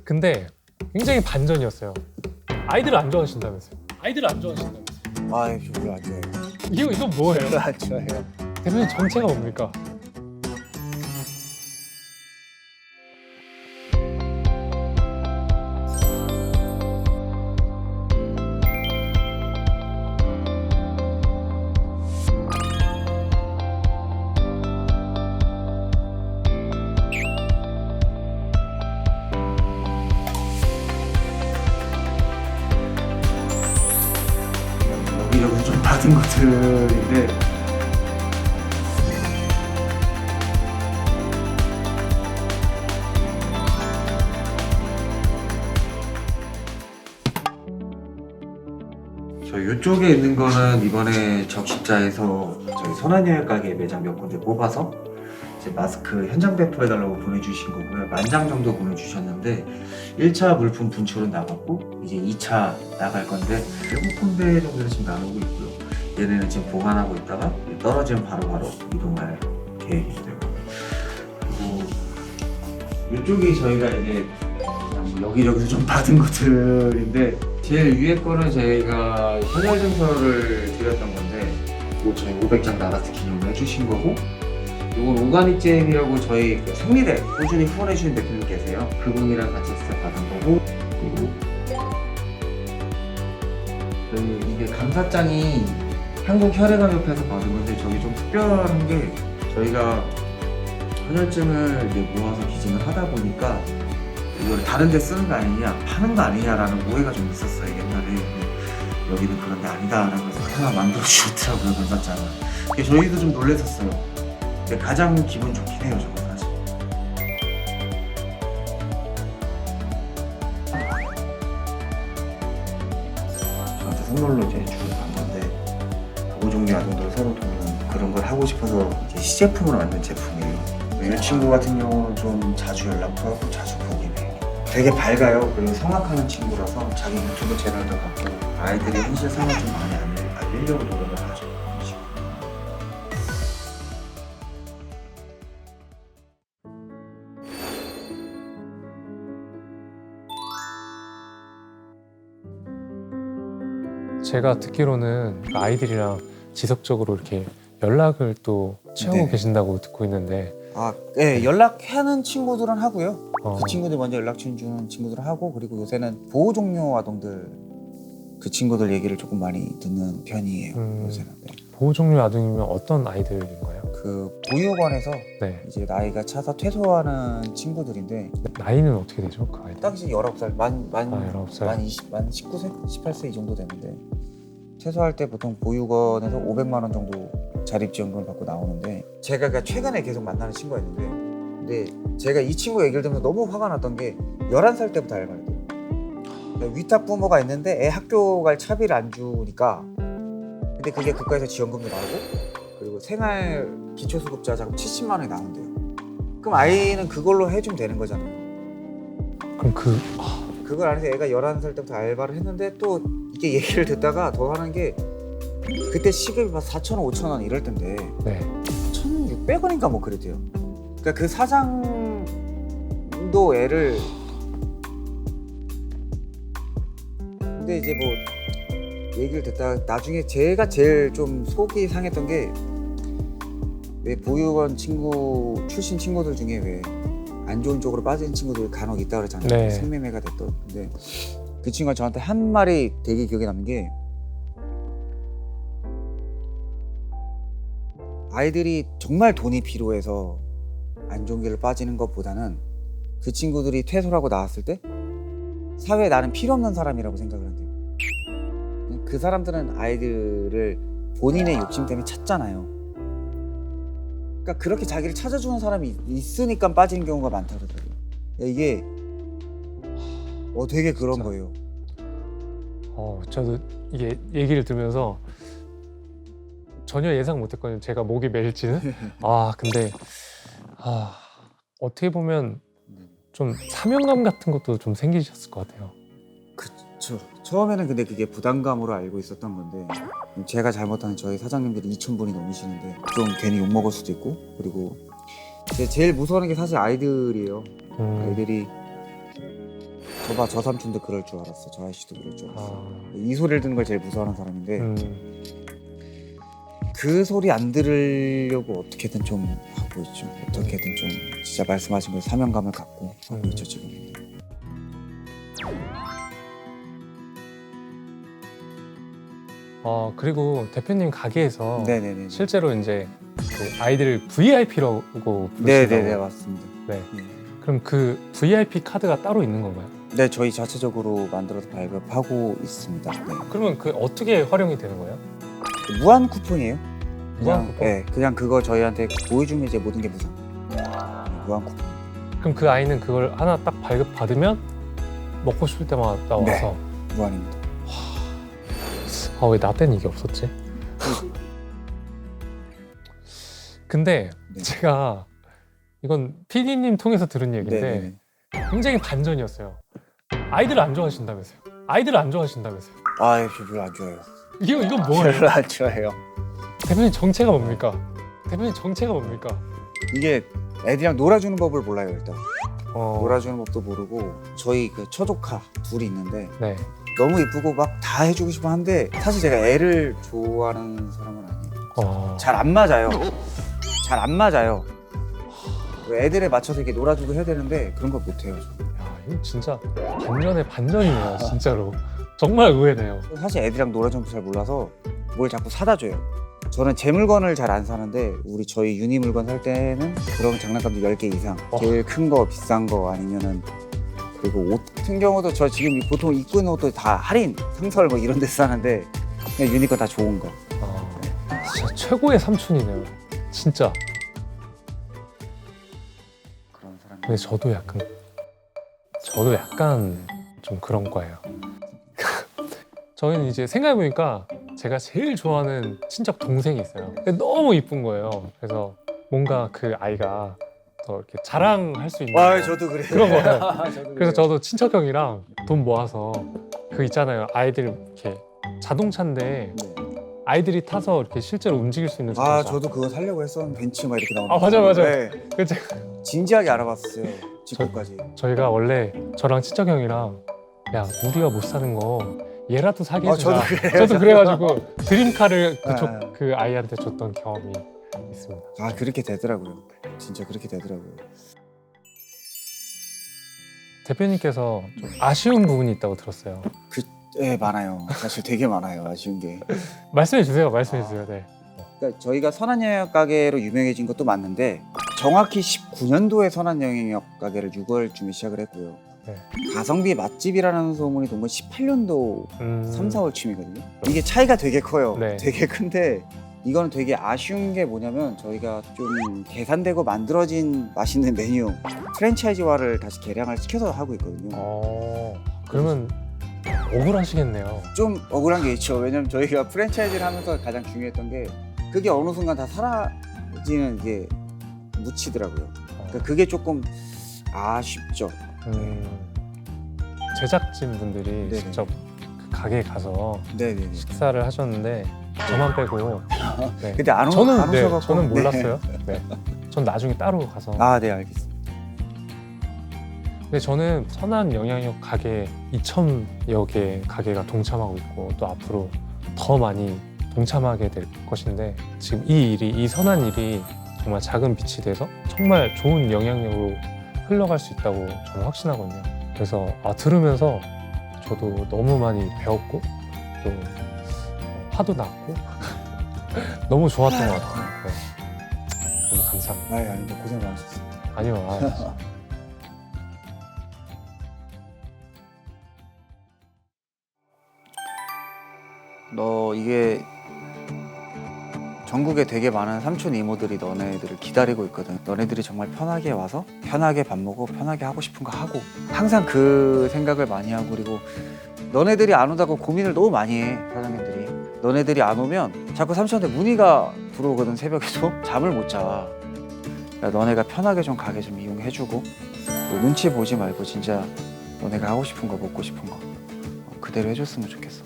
근데 굉장히 반전이었어요. 아이들을 안 좋아하신다면서요? 아이들을 안 좋아하신다면서요? 아, 저 별로 안 좋아해요. 이건 뭐예요? 별로 안 좋아해요. 대표님 정체가 뭡니까? 여기저기서 좀 받은 것들인데 저 이쪽에 있는 거는 이번에 적십자에서 저희 손한여행 가게 매장 몇 군데 뽑아서 이제 마스크 현장 배포해달라고 보내주신 거고요. 10,000장 정도 보내주셨는데 1차 물품 분출은 나갔고 이제 2차 나갈 건데 7군데 정도를 지금 나누고 있고요. 얘네는 지금 보관하고 있다가 떨어지면 바로바로 이동할 계획이고요. 그리고 이쪽이 저희가 이제 그냥 뭐 여기저기서 좀 받은 것들인데 제일 위에 거는 저희가 현혈증서를 드렸던 건데 이거 저희 500장 나가스 기념을 해주신 거고 이건 오가닉잼이라고 저희 그 생리대 꾸준히 후원해주신 대표님 계세요. 그분이랑 같이 스텝 받은 거고 그리고 이게 감사장이 한국혈액암협회에서 받은 건데 저기 좀 특별한 게 저희가 헌혈증을 이제 모아서 기증을 하다 보니까 이걸 다른 데 쓰는 거 아니냐 파는 거 아니냐라는 오해가 좀 있었어요 옛날에. 여기는 그런 게 아니다라고 해서 하나 만들어 주셨더라고요 감사장을. 저희도 좀 놀랬었어요. 근데 가장 기분 좋긴 해요 저거 사실. 저한테 선물로 이제 주고 간 건데 보호종류 아동들 서로 돕는 그런 걸 하고 싶어서 이제 시제품으로 만든 제품이에요. 이 친구 같은 경우는 좀 자주 연락도 하고 자주 보긴 해요. 되게 밝아요. 그리고 성악하는 친구라서 자기 유튜브 채널도 갖고 아이들의 현실 상황을 좀 많이 알리려고 노력을 하죠. 제가 듣기로는 아이들이랑 지속적으로 이렇게 연락을 또 취하고 네. 계신다고 듣고 있는데 아, 네, 연락하는 친구들은 하고요. 어. 그 친구들 먼저 연락 주는 친구들은 하고 그리고 요새는 보호 종료 아동들 그 친구들 얘기를 조금 많이 듣는 편이에요. 요새는. 네. 보호 종류 아동이면 어떤 아이들인가요? 그 보육원에서 네. 이제 나이가 차서 퇴소하는 친구들인데 나이는 어떻게 되죠? 그 아이들? 딱 이제 19살 만 19살. 만 19세, 18세 이 정도 되는데 퇴소할 때 보통 보육원에서 500만 원 정도 자립지원금을 받고 나오는데 제가 그러니까 최근에 계속 만나는 친구가 있는데 근데 제가 이 친구 얘기를 들으면서 너무 화가 났던 게 11살 때부터 알바를 해요. 그러니까 위탁 부모가 있는데 애 학교 갈 차비를 안 주니까 근데 그게 국가에서 지원금도 나오고 그리고 생활 기초수급자 자금 70만 원이 나온대요. 그럼 아이는 그걸로 해주면 되는 거잖아요. 그럼 그걸 안 해서 애가 11살 때부터 알바를 했는데 또 이게 얘기를 듣다가 더 하는 게 그때 시급이 막 4,000원, 5,000원 이럴 텐데 네. 1,600원인가 뭐 그랬대요. 그러니까 그 사장도 애를 근데 이제 뭐 얘기를 듣다가 나중에 제가 제일 좀 속이 상했던 게 왜 보육원 친구 출신 친구들 중에 왜 안 좋은 쪽으로 빠진 친구들 간혹 있다 그러잖아요. 네. 생매매가 됐던. 근데 그 친구가 저한테 한 말이 되게 기억에 남는 게 아이들이 정말 돈이 필요해서 안 좋은 길을 빠지는 것보다는 그 친구들이 퇴소를 하고 나왔을 때 사회에 나는 필요 없는 사람이라고 생각을 한대요. 그 사람들은 아이들을 본인의 욕심 때문에 찾잖아요. 그러니까 그렇게 자기를 찾아주는 사람이 있으니까 빠지는 경우가 많다 그러더라고요. 이게 되게 그런 진짜. 거예요. 저도 이게 얘기를 들으면서 전혀 예상 못했거든요. 제가 목이 메일지는. 근데 어떻게 보면 좀 사명감 같은 것도 좀 생기셨을 것 같아요. 그쵸. 처음에는 근데 그게 부담감으로 알고 있었던 건데 제가 잘못하는 저희 사장님들이 2,000분이 넘으시는데 좀 괜히 욕먹을 수도 있고 그리고 제일 무서워하는 게 사실 아이들이에요. 아이들이 저봐 저 삼촌도 그럴 줄 알았어. 저 아저씨도 그럴 줄 알았어. 아, 이 소리를 듣는 걸 제일 무서워하는 사람인데 음, 그 소리 안 들으려고 어떻게든 좀 하고 있죠. 어떻게든 좀 진짜 말씀하신 걸 사명감을 갖고 하고 있죠 지금. 그리고 대표님 가게에서 네네네. 실제로 이제 그 아이들 VIP라고 네네네 부르시더라고요. 맞습니다. 네. 네. 그럼 그 VIP 카드가 따로 있는 건가요? 네 저희 자체적으로 만들어서 발급하고 있습니다. 네. 그러면 그 어떻게 활용이 되는 거예요? 무한 쿠폰이에요. 무한 그냥, 쿠폰? 네, 그냥 그거 저희한테 보여주면 이제 모든 게 무상. 무한 쿠폰. 그럼 그 아이는 그걸 하나 딱 발급 받으면 먹고 싶을 때마다 네. 와서 무한입니다. 왜 나 때는 이게 없었지? 근데 네. 제가 이건 PD님 통해서 들은 얘기인데 네네네. 굉장히 반전이었어요. 아이들을 안 좋아하신다면서요? 아이들을 안 좋아하신다면서요? 아, 저 별로 안 좋아해요. 이건 뭐예요? 별로 안 좋아해요. 대표님 정체가 뭡니까? 대표님 정체가 뭡니까? 이게 애들이랑 놀아주는 법을 몰라요 일단. 어, 놀아주는 법도 모르고 저희 그 처조카 둘이 있는데 네. 너무 이쁘고 막 다 해주고 싶어 하는데 사실 제가 애를 좋아하는 사람은 아니에요. 잘 안 맞아요. 잘 안 맞아요. 애들에 맞춰서 이렇게 놀아주고 해야 되는데 그런 걸 못해요. 저는. 야, 이거 진짜 반전의 반전이네요, 진짜로. 정말 의외네요. 사실 애들이랑 놀아주는 거 잘 몰라서 뭘 자꾸 사다 줘요. 저는 제 물건을 잘 안 사는데 저희 유니 물건 살 때는 그런 장난감도 10개 이상 제일 큰 거 비싼 거 아니면은 그리고 옷 같은 경우도 저 지금 보통 입고 있는 옷도 다 할인 상설 뭐 이런 데서 사는데 그냥 유니 거 다 좋은 거. 진짜 최고의 삼촌이네요. 진짜. 그런 사람. 근데 저도 약간 좀 그런 거예요. 저희는 이제 생각해보니까 제가 제일 좋아하는 친척 동생이 있어요. 근데 너무 이쁜 거예요. 그래서 뭔가 그 아이가 더 이렇게 자랑할 수 있는 거. 저도 그래요. 그런 거예요. 저도 그래서 저도 친척 형이랑 돈 모아서 그 있잖아요. 아이들 이렇게 자동차인데 네. 아이들이 타서 이렇게 실제로 움직일 수 있는 자동차. 저도 그거 살려고 했었는데 벤츠 막 이렇게 나오는. 맞아요. 네. 그치? 진지하게 알아봤어요. 직구까지. 저희가 원래 저랑 친척 형이랑 야 우리가 못 사는 거 얘라도 사게 해주자. 저도 그래요. 저도 그래가지고 드림카를 네. 그 아이한테 줬던 경험이 있습니다. 그렇게 되더라고요. 진짜 그렇게 되더라고요. 대표님께서 좀 아쉬운 부분이 있다고 들었어요. 네 많아요. 사실 되게 많아요. 아쉬운 게. 말씀해 주세요. 말씀해 주세요. 네. 그러니까 저희가 선한영역 가게로 유명해진 것도 맞는데 정확히 19년도에 선한영역 가게를 6월쯤에 시작을 했고요. 네. 가성비 맛집이라는 소문이 돈 건 18년도 3, 4월쯤이거든요. 이게 차이가 되게 커요. 네. 되게 큰데 이거는 되게 아쉬운 게 뭐냐면 저희가 좀 계산되고 만들어진 맛있는 메뉴 프랜차이즈화를 다시 개량을 시켜서 하고 있거든요. 그러면 억울하시겠네요. 좀 억울한 게 있죠. 왜냐면 저희가 프랜차이즈를 하면서 가장 중요했던 게 그게 어느 순간 다 사라지는 게 묻히더라고요. 그러니까 그게 조금 아쉽죠. 제작진 분들이 네네. 직접 그 가게에 가서 네네. 식사를 하셨는데 저만 빼고. 네. 근데 안 저는 오셔갖고 저는 몰랐어요. 네. 전 나중에 따로 가서. 네 알겠습니다. 근데 저는 선한 영양역 가게 2,000여 개 가게가 동참하고 있고 또 앞으로 더 많이 동참하게 될 것인데 지금 이 선한 일이 정말 작은 빛이 돼서 정말 좋은 영향력으로 흘러갈 수 있다고 저는 확신하거든요. 그래서 들으면서 저도 너무 많이 배웠고 또 화도 났고 너무 좋았던 것 같아요. 네. 너무 감사합니다. 아닙니다. 고생 많으셨어요. 아니요. 너 이게 전국에 되게 많은 삼촌 이모들이 너네들을 기다리고 있거든. 너네들이 정말 편하게 와서 편하게 밥 먹고 편하게 하고 싶은 거 하고 항상 그 생각을 많이 하고 그리고 너네들이 안 온다고 고민을 너무 많이 해 사장님들이. 너네들이 안 오면 자꾸 삼촌한테 문의가 들어오거든. 새벽에도 잠을 못 자. 야, 너네가 편하게 좀 가게 좀 이용해주고 또 눈치 보지 말고 진짜 너네가 하고 싶은 거 먹고 싶은 거 그대로 해줬으면 좋겠어.